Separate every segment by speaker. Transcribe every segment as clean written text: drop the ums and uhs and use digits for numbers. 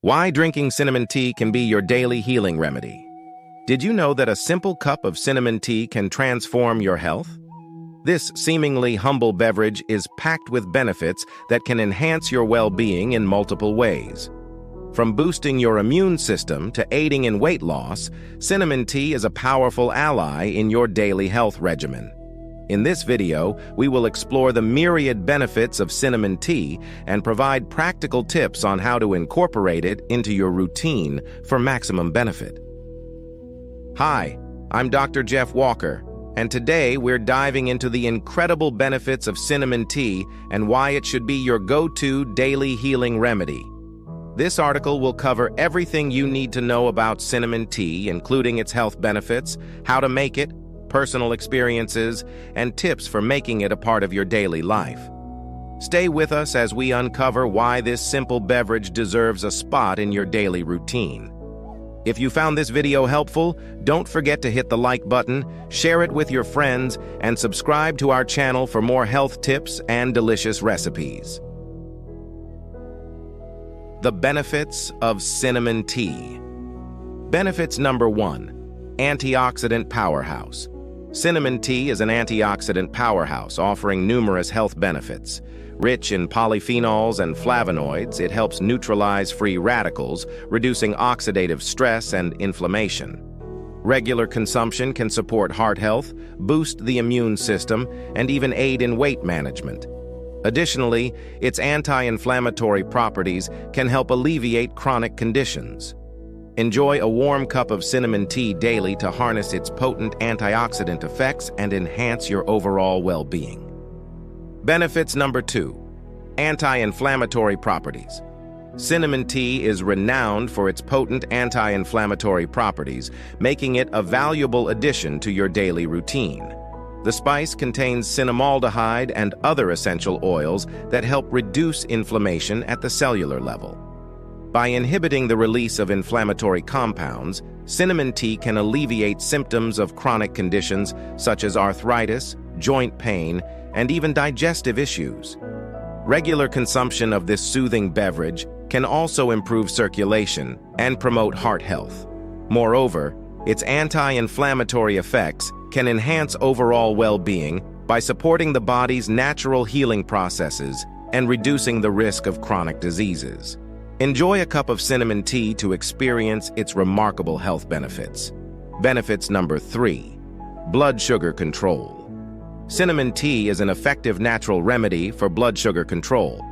Speaker 1: Why drinking cinnamon tea can be your daily healing remedy. Did you know that a simple cup of cinnamon tea can transform your health? This seemingly humble beverage is packed with benefits that can enhance your well-being in multiple ways. From boosting your immune system to aiding in weight loss, cinnamon tea is a powerful ally in your daily health regimen. In this video, we will explore the myriad benefits of cinnamon tea and provide practical tips on how to incorporate it into your routine for maximum benefit. Hi, I'm Dr. Jeff Walker, and today we're diving into the incredible benefits of cinnamon tea and why it should be your go-to daily healing remedy. This article will cover everything you need to know about cinnamon tea, including its health benefits, how to make it, personal experiences, and tips for making it a part of your daily life. Stay with us as we uncover why this simple beverage deserves a spot in your daily routine. If you found this video helpful, don't forget to hit the like button, share it with your friends, and subscribe to our channel for more health tips and delicious recipes. The benefits of cinnamon tea. Benefits number 1, antioxidant powerhouse. Cinnamon tea is an antioxidant powerhouse offering numerous health benefits. Rich in polyphenols and flavonoids, it helps neutralize free radicals, reducing oxidative stress and inflammation. Regular consumption can support heart health, boost the immune system, and even aid in weight management. Additionally, its anti-inflammatory properties can help alleviate chronic conditions. Enjoy a warm cup of cinnamon tea daily to harness its potent antioxidant effects and enhance your overall well-being. Benefits number 2, anti-inflammatory properties. Cinnamon tea is renowned for its potent anti-inflammatory properties, making it a valuable addition to your daily routine. The spice contains cinnamaldehyde and other essential oils that help reduce inflammation at the cellular level. By inhibiting the release of inflammatory compounds, cinnamon tea can alleviate symptoms of chronic conditions such as arthritis, joint pain, and even digestive issues. Regular consumption of this soothing beverage can also improve circulation and promote heart health. Moreover, its anti-inflammatory effects can enhance overall well-being by supporting the body's natural healing processes and reducing the risk of chronic diseases. Enjoy a cup of cinnamon tea to experience its remarkable health benefits. Benefits number 3, blood sugar control. Cinnamon tea is an effective natural remedy for blood sugar control.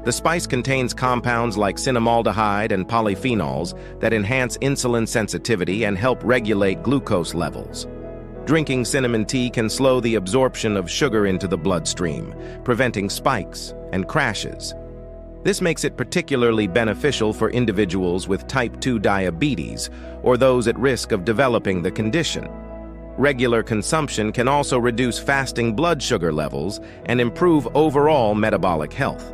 Speaker 1: The spice contains compounds like cinnamaldehyde and polyphenols that enhance insulin sensitivity and help regulate glucose levels. Drinking cinnamon tea can slow the absorption of sugar into the bloodstream, preventing spikes and crashes. This makes it particularly beneficial for individuals with type 2 diabetes or those at risk of developing the condition. Regular consumption can also reduce fasting blood sugar levels and improve overall metabolic health.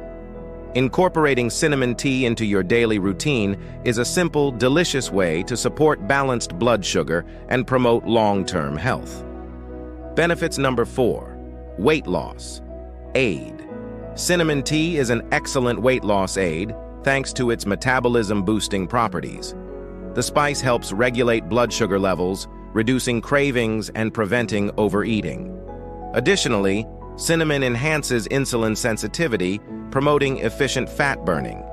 Speaker 1: Incorporating cinnamon tea into your daily routine is a simple, delicious way to support balanced blood sugar and promote long-term health. Benefits number 4, weight loss. Aid. Cinnamon tea is an excellent weight loss aid thanks to its metabolism-boosting properties. The spice helps regulate blood sugar levels, reducing cravings and preventing overeating. Additionally, cinnamon enhances insulin sensitivity, promoting efficient fat burning.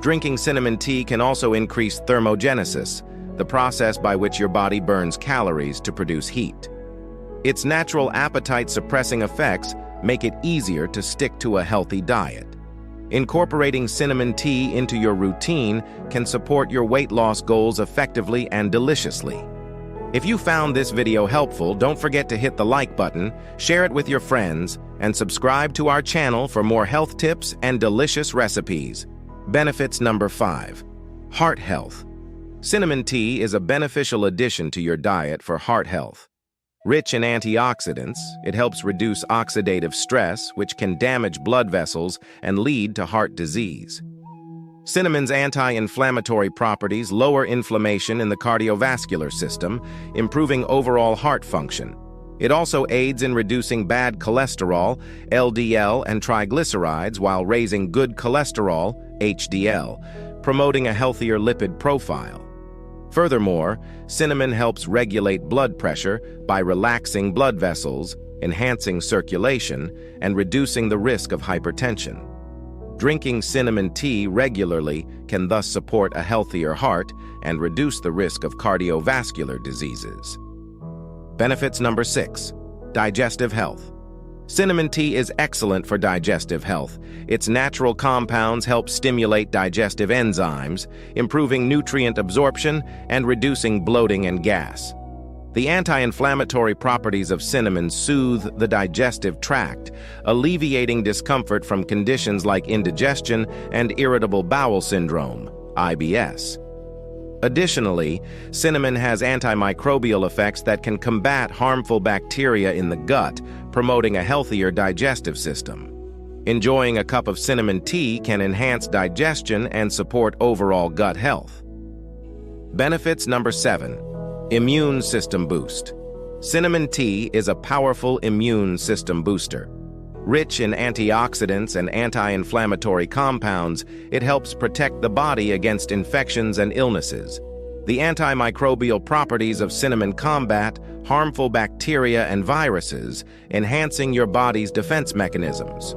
Speaker 1: Drinking cinnamon tea can also increase thermogenesis, the process by which your body burns calories to produce heat. Its natural appetite-suppressing effects make it easier to stick to a healthy diet. Incorporating cinnamon tea into your routine can support your weight loss goals effectively and deliciously. If you found this video helpful, don't forget to hit the like button, share it with your friends, and subscribe to our channel for more health tips and delicious recipes. Benefits number 5, heart health. Cinnamon tea is a beneficial addition to your diet for heart health. Rich in antioxidants, it helps reduce oxidative stress, which can damage blood vessels and lead to heart disease. Cinnamon's anti-inflammatory properties lower inflammation in the cardiovascular system, improving overall heart function. It also aids in reducing bad cholesterol, LDL, and triglycerides while raising good cholesterol, HDL, promoting a healthier lipid profile. Furthermore, cinnamon helps regulate blood pressure by relaxing blood vessels, enhancing circulation, and reducing the risk of hypertension. Drinking cinnamon tea regularly can thus support a healthier heart and reduce the risk of cardiovascular diseases. Benefits number 6. Digestive health. Cinnamon tea is excellent for digestive health. Its natural compounds help stimulate digestive enzymes, improving nutrient absorption and reducing bloating and gas. The anti-inflammatory properties of cinnamon soothe the digestive tract, alleviating discomfort from conditions like indigestion and irritable bowel syndrome, IBS. Additionally, cinnamon has antimicrobial effects that can combat harmful bacteria in the gut, promoting a healthier digestive system. Enjoying a cup of cinnamon tea can enhance digestion and support overall gut health. Benefits number 7. Immune system boost. Cinnamon tea is a powerful immune system booster. Rich in antioxidants and anti-inflammatory compounds, it helps protect the body against infections and illnesses. The antimicrobial properties of cinnamon combat harmful bacteria and viruses, enhancing your body's defense mechanisms.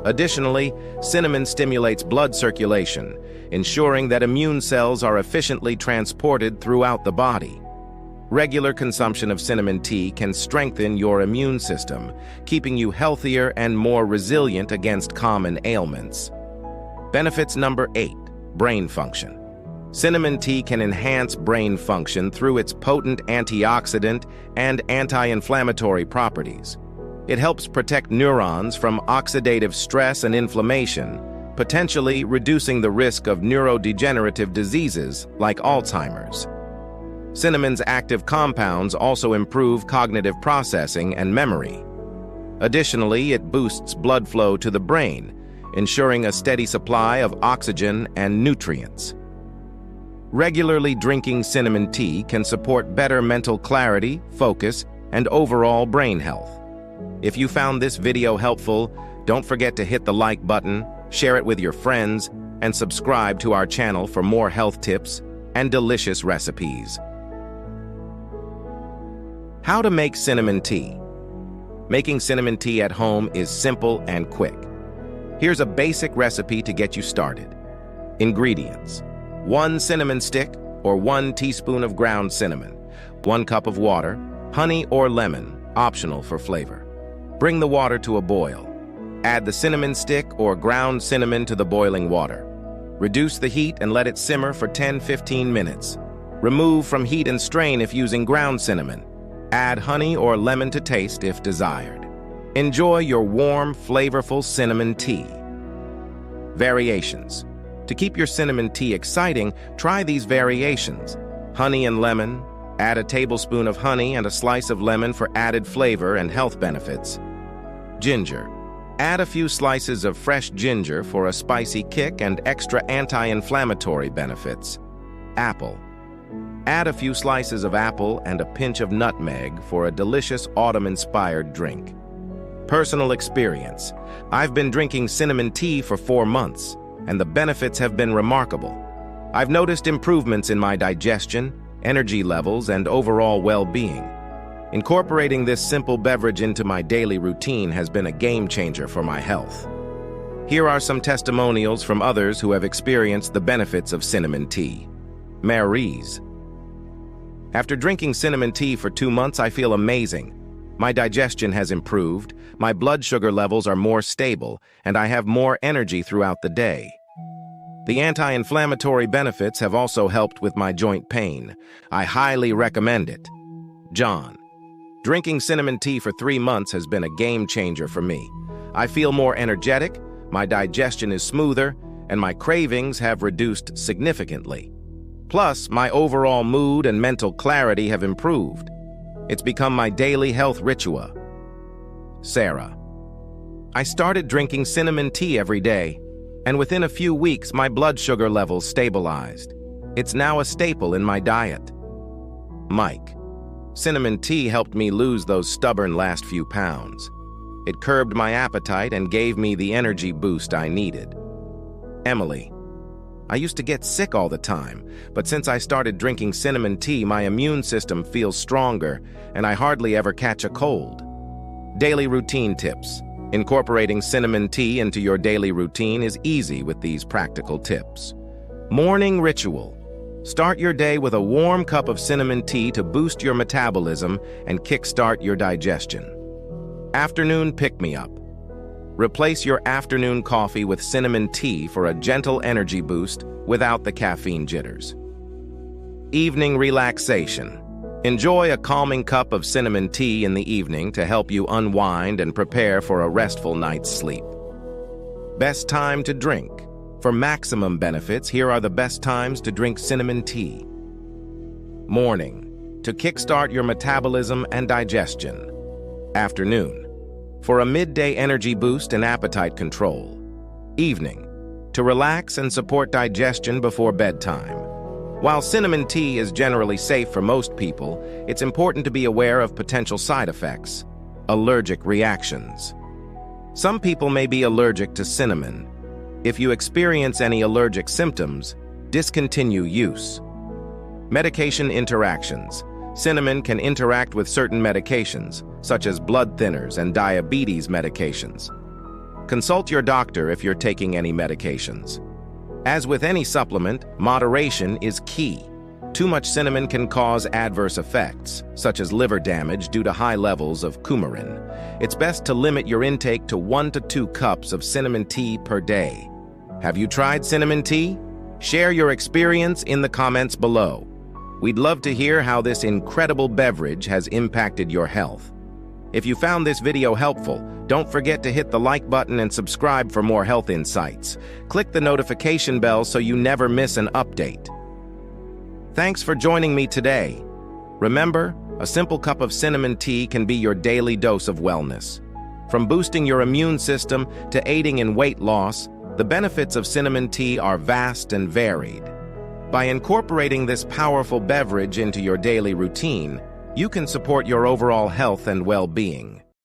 Speaker 1: Additionally, cinnamon stimulates blood circulation, ensuring that immune cells are efficiently transported throughout the body. Regular consumption of cinnamon tea can strengthen your immune system, keeping you healthier and more resilient against common ailments. Benefits number 8. Brain function. Cinnamon tea can enhance brain function through its potent antioxidant and anti-inflammatory properties. It helps protect neurons from oxidative stress and inflammation, potentially reducing the risk of neurodegenerative diseases like Alzheimer's. Cinnamon's active compounds also improve cognitive processing and memory. Additionally, it boosts blood flow to the brain, ensuring a steady supply of oxygen and nutrients. Regularly drinking cinnamon tea can support better mental clarity, focus, and overall brain health. If you found this video helpful, don't forget to hit the like button, share it with your friends, and subscribe to our channel for more health tips and delicious recipes. How to make cinnamon tea. Making cinnamon tea at home is simple and quick. Here's a basic recipe to get you started. Ingredients: 1 cinnamon stick or 1 teaspoon of ground cinnamon, 1 cup of water, honey or lemon, optional for flavor. Bring the water to a boil. Add the cinnamon stick or ground cinnamon to the boiling water. Reduce the heat and let it simmer for 10-15 minutes. Remove from heat and strain if using ground cinnamon. Add honey or lemon to taste if desired. Enjoy your warm, flavorful cinnamon tea. Variations. To keep your cinnamon tea exciting, try these variations. Honey and lemon. Add a tablespoon of honey and a slice of lemon for added flavor and health benefits. Ginger. Add a few slices of fresh ginger for a spicy kick and extra anti-inflammatory benefits. Apple. Add a few slices of apple and a pinch of nutmeg for a delicious autumn-inspired drink. Personal experience. I've been drinking cinnamon tea for 4 months, and the benefits have been remarkable. I've noticed improvements in my digestion, energy levels, and overall well-being. Incorporating this simple beverage into my daily routine has been a game-changer for my health. Here are some testimonials from others who have experienced the benefits of cinnamon tea. Maryse. After drinking cinnamon tea for 2 months, I feel amazing. My digestion has improved, my blood sugar levels are more stable, and I have more energy throughout the day. The anti-inflammatory benefits have also helped with my joint pain. I highly recommend it. John. Drinking cinnamon tea for 3 months has been a game changer for me. I feel more energetic, my digestion is smoother, and my cravings have reduced significantly. Plus, my overall mood and mental clarity have improved. It's become my daily health ritual. Sarah. I started drinking cinnamon tea every day, and within a few weeks, my blood sugar levels stabilized. It's now a staple in my diet. Mike. Cinnamon tea helped me lose those stubborn last few pounds. It curbed my appetite and gave me the energy boost I needed. Emily. I used to get sick all the time, but since I started drinking cinnamon tea, my immune system feels stronger, and I hardly ever catch a cold. Daily routine tips. Incorporating cinnamon tea into your daily routine is easy with these practical tips. Morning ritual. Start your day with a warm cup of cinnamon tea to boost your metabolism and kickstart your digestion. Afternoon pick-me-up. Replace your afternoon coffee with cinnamon tea for a gentle energy boost without the caffeine jitters. Evening relaxation. Enjoy a calming cup of cinnamon tea in the evening to help you unwind and prepare for a restful night's sleep. Best time to drink. For maximum benefits, here are the best times to drink cinnamon tea. Morning, to kickstart your metabolism and digestion. Afternoon, for a midday energy boost and appetite control. Evening, to relax and support digestion before bedtime. While cinnamon tea is generally safe for most people, it's important to be aware of potential side effects. Allergic reactions. Some people may be allergic to cinnamon. If you experience any allergic symptoms, discontinue use. Medication interactions. Cinnamon can interact with certain medications, such as blood thinners and diabetes medications. Consult your doctor if you're taking any medications. As with any supplement, moderation is key. Too much cinnamon can cause adverse effects, such as liver damage due to high levels of coumarin. It's best to limit your intake to 1 to 2 cups of cinnamon tea per day. Have you tried cinnamon tea? Share your experience in the comments below. We'd love to hear how this incredible beverage has impacted your health. If you found this video helpful, don't forget to hit the like button and subscribe for more health insights. Click the notification bell so you never miss an update. Thanks for joining me today. Remember, a simple cup of cinnamon tea can be your daily dose of wellness. From boosting your immune system to aiding in weight loss, the benefits of cinnamon tea are vast and varied. By incorporating this powerful beverage into your daily routine, you can support your overall health and well-being.